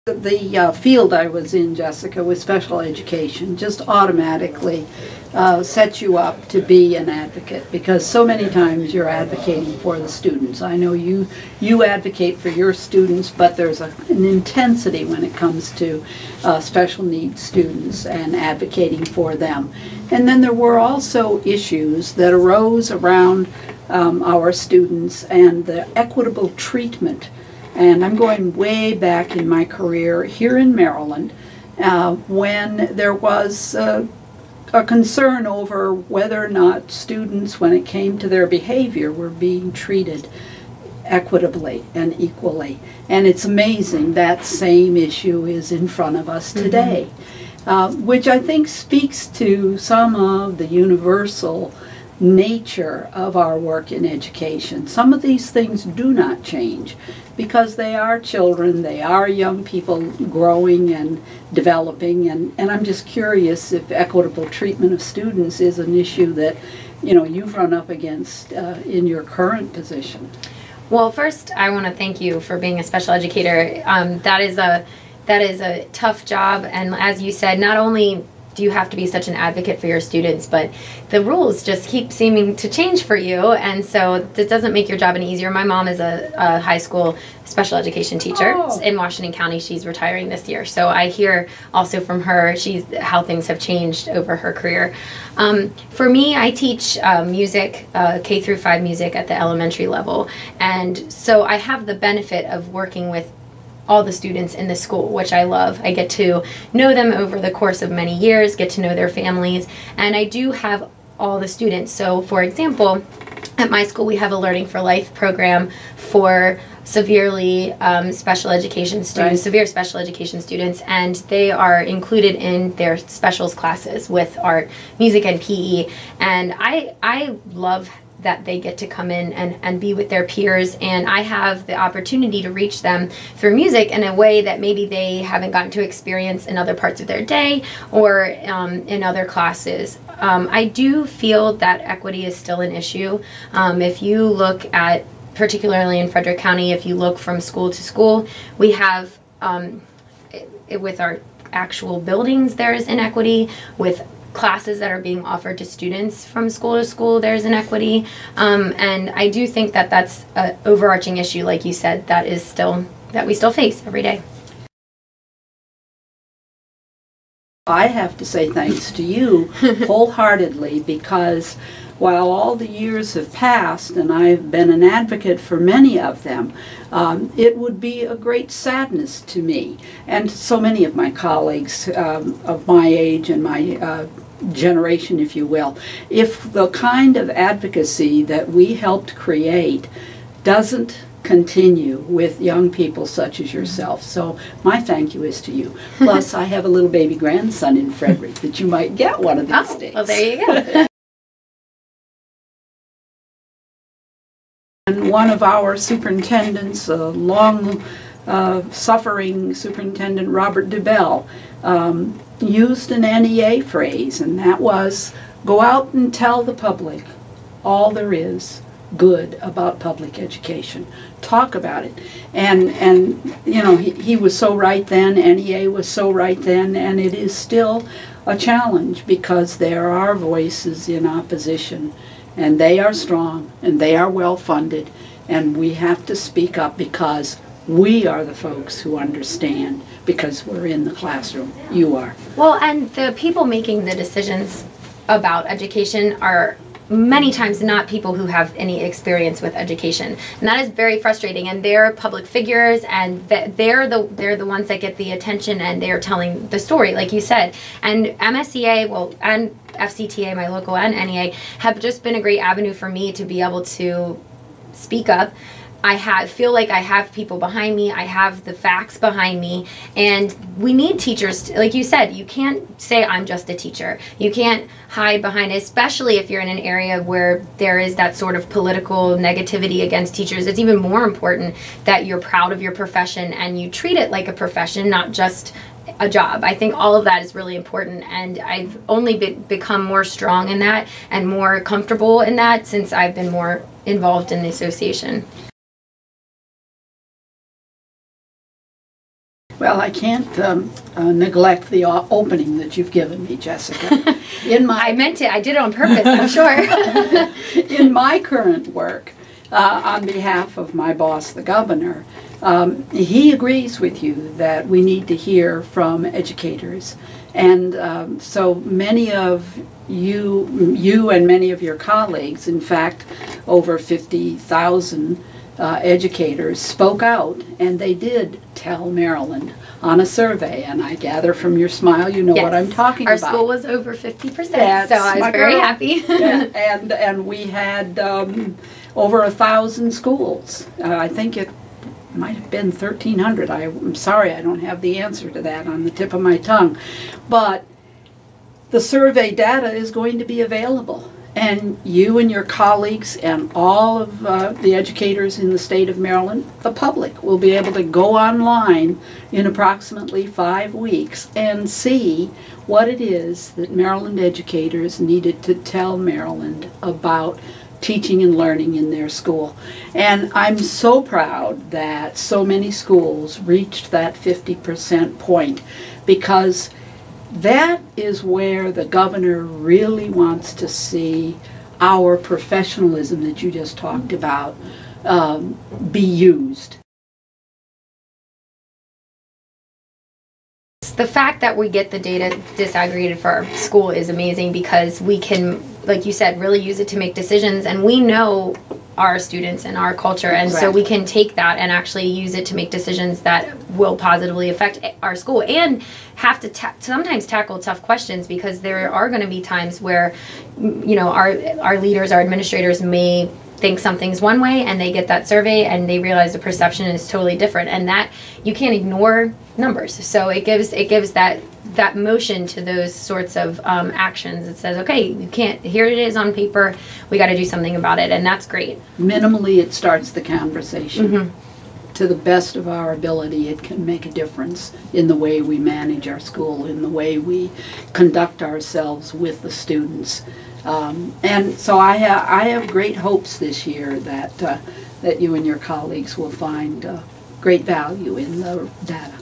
The field I was in, Jessica, with special education just automatically sets you up to be an advocate, because so many times you're advocating for the students. I know you advocate for your students, but there's an intensity when it comes to special needs students and advocating for them. And then there were also issues that arose around our students and the equitable treatment. And I'm going way back in my career here in Maryland when there was a concern over whether or not students, when it came to their behavior, were being treated equitably and equally. And it's amazing that same issue is in front of us today, which I think speaks to some of the universal nature of our work in education. Some of these things do not change because they are children, they are young people growing and developing, and I'm just curious if equitable treatment of students is an issue that you've run up against in your current position. Well, first I want to thank you for being a special educator. That is a tough job, and as you said, not only do you have to be such an advocate for your students, but the rules just keep seeming to change for you, and so that doesn't make your job any easier. My mom is a high school special education teacher in Washington County. She's retiring this year, so I hear also from her how things have changed over her career. For me, I teach music, K through 5 music at the elementary level, and so I have the benefit of working with all the students in the school, which I love. I get to know them over the course of many years, get to know their families, and I do have all the students. So for example, at my school we have a Learning for Life program for severely special education students, severe special education students, and they are included in their specials classes with art, music, and PE. And I love that they get to come in and be with their peers, and I have the opportunity to reach them through music in a way that maybe they haven't gotten to experience in other parts of their day or in other classes. I do feel that equity is still an issue. If you look at, particularly in Frederick County, if you look from school to school, we have, with our actual buildings, there is inequity. With classes that are being offered to students from school to school, there's inequity, and I do think that that's an overarching issue, like you said, that we still face every day. I have to say thanks to you wholeheartedly, because while all the years have passed and I've been an advocate for many of them, it would be a great sadness to me and so many of my colleagues of my age and my generation, if you will, if the kind of advocacy that we helped create doesn't continue with young people such as yourself. So my thank you is to you. Plus, I have a little baby grandson in Frederick that you might get one of these days. Well, there you go. And one of our superintendents, a long-suffering superintendent, Robert DeBell, used an NEA phrase, and that was, go out and tell the public all there is good about public education. Talk about it. And he was so right then, NEA was so right then, and it is still a challenge because there are voices in opposition, and they are strong, and they are well funded, and we have to speak up because we are the folks who understand, because we're in the classroom. You are. Well, and the people making the decisions about education are many times not people who have any experience with education, and that is very frustrating. And they're public figures, and they're the ones that get the attention, and they're telling the story, like you said. And MSEA, and FCTA, my local, and NEA have just been a great avenue for me to be able to speak up. I feel like I have people behind me, I have the facts behind me, and we need teachers, like you said, you can't say I'm just a teacher. You can't hide behind it, especially if you're in an area where there is that sort of political negativity against teachers. It's even more important that you're proud of your profession and you treat it like a profession, not just a job. I think all of that is really important, and I've only become more strong in that and more comfortable in that since I've been more involved in the association. Well, I can't neglect the opening that you've given me, Jessica. I meant it. I did it on purpose, I'm sure. In my current work, on behalf of my boss, the governor, he agrees with you that we need to hear from educators. And so many of you and many of your colleagues, in fact, over 50,000 educators spoke out, and they did tell Maryland on a survey, and I gather from your smile you know what I'm talking about. Our school was over 50%, That's so I was very happy. Yeah, and we had over 1,000 schools. I think it might have been 1,300. I'm sorry I don't have the answer to that on the tip of my tongue. But the survey data is going to be available. And you and your colleagues and all of the educators in the state of Maryland, the public, will be able to go online in approximately 5 weeks and see what it is that Maryland educators needed to tell Maryland about teaching and learning in their school. And I'm so proud that so many schools reached that 50% point, because that is where the governor really wants to see our professionalism that you just talked about be used. The fact that we get the data disaggregated for our school is amazing, because we can, like you said, really use it to make decisions, and we know our students and our culture, and so we can take that and actually use it to make decisions that will positively affect our school, and have to sometimes tackle tough questions, because there are going to be times where, you know, our leaders, our administrators may think something's one way, and they get that survey and they realize the perception is totally different, and that you can't ignore numbers. So it gives that motion to those sorts of actions. It says, okay, you can't, here it is on paper, we got to do something about it, and that's great. Minimally, it starts the conversation. To the best of our ability, it can make a difference in the way we manage our school, in the way we conduct ourselves with the students. And so I have great hopes this year that you and your colleagues will find great value in the data.